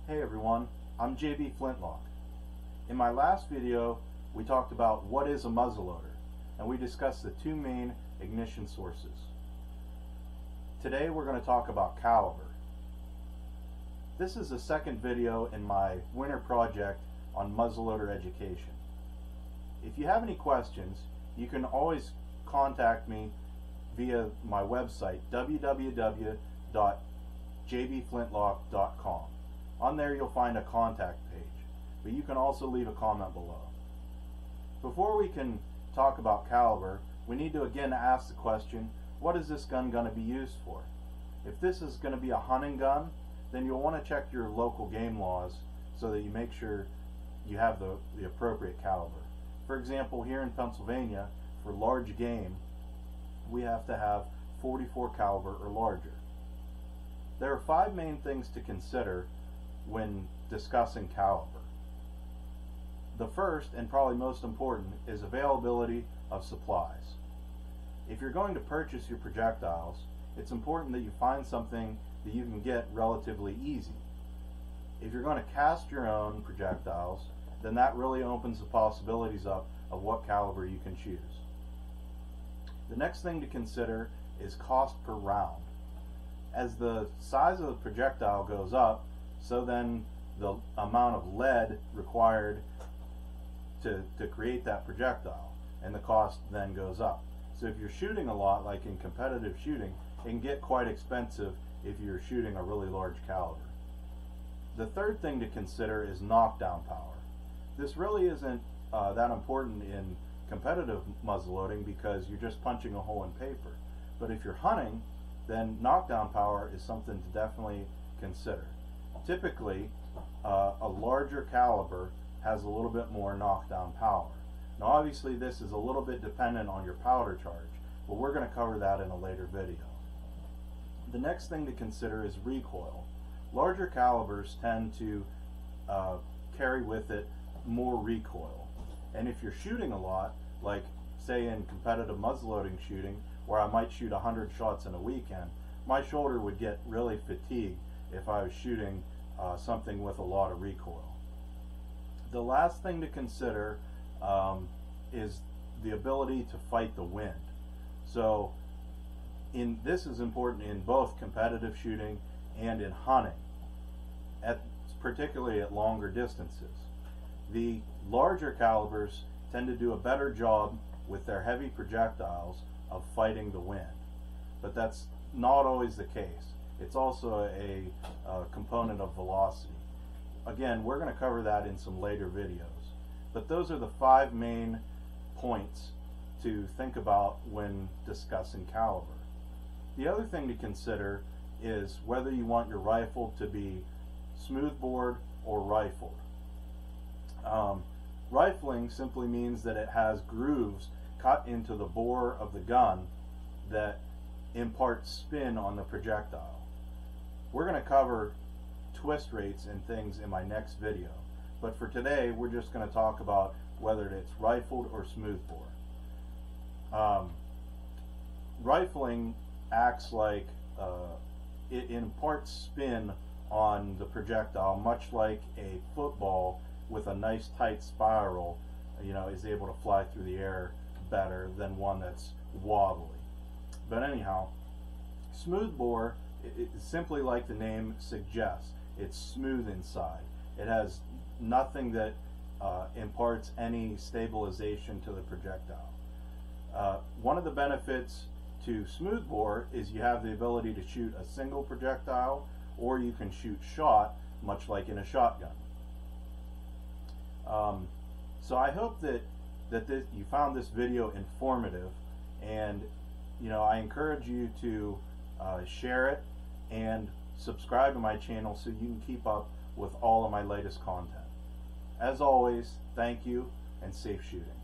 Hey everyone, I'm JBFlintlock. In my last video, we talked about what is a muzzleloader, and we discussed the two main ignition sources. Today we're going to talk about caliber. This is the second video in my winter project on muzzleloader education. If you have any questions, you can always contact me via my website, www.jbflintlock.com. On there you'll find a contact page, but you can also leave a comment below. Before we can talk about caliber, we need to again ask the question, what is this gun going to be used for? If this is going to be a hunting gun, then you'll want to check your local game laws so that you make sure you have the appropriate caliber. For example, here in Pennsylvania, for large game, we have to have 44 caliber or larger. There are 5 main things to consider when discussing caliber. The first, and probably most important, is availability of supplies. If you're going to purchase your projectiles, it's important that you find something that you can get relatively easy. If you're going to cast your own projectiles, then that really opens the possibilities up of what caliber you can choose. The next thing to consider is cost per round. As the size of the projectile goes up, so then the amount of lead required to create that projectile, and the cost then goes up. So if you're shooting a lot, like in competitive shooting, it can get quite expensive if you're shooting a really large caliber. The third thing to consider is knockdown power. This really isn't that important in competitive muzzleloading because you're just punching a hole in paper. But if you're hunting, then knockdown power is something to definitely consider. Typically, a larger caliber has a little bit more knockdown power. Now obviously this is a little bit dependent on your powder charge, but we're going to cover that in a later video. The next thing to consider is recoil. Larger calibers tend to carry with it more recoil. And if you're shooting a lot, like say in competitive muzzleloading shooting, where I might shoot 100 shots in a weekend, my shoulder would get really fatigued if I was shooting something with a lot of recoil. The last thing to consider is the ability to fight the wind. So this is important in both competitive shooting and in hunting, particularly at longer distances. The larger calibers tend to do a better job with their heavy projectiles of fighting the wind, but that's not always the case. It's also a component of velocity. Again, we're going to cover that in some later videos, but those are the 5 main points to think about when discussing caliber. The other thing to consider is whether you want your rifle to be smoothbore or rifled. Rifling simply means that it has grooves cut into the bore of the gun that imparts spin on the projectile. We're going to cover twist rates and things in my next video, but for today we're just going to talk about whether it's rifled or smoothbore. Rifling acts like it imparts spin on the projectile, much like a football with a nice tight spiral, is able to fly through the air better than one that's wobbly. But anyhow, smoothbore is simply like the name suggests. It's smooth inside. It has nothing that imparts any stabilization to the projectile. One of the benefits to smoothbore is you have the ability to shoot a single projectile, or you can shoot shot, much like in a shotgun. So I hope that you found this video informative, and I encourage you to share it and subscribe to my channel so you can keep up with all of my latest content. As always, thank you and safe shooting.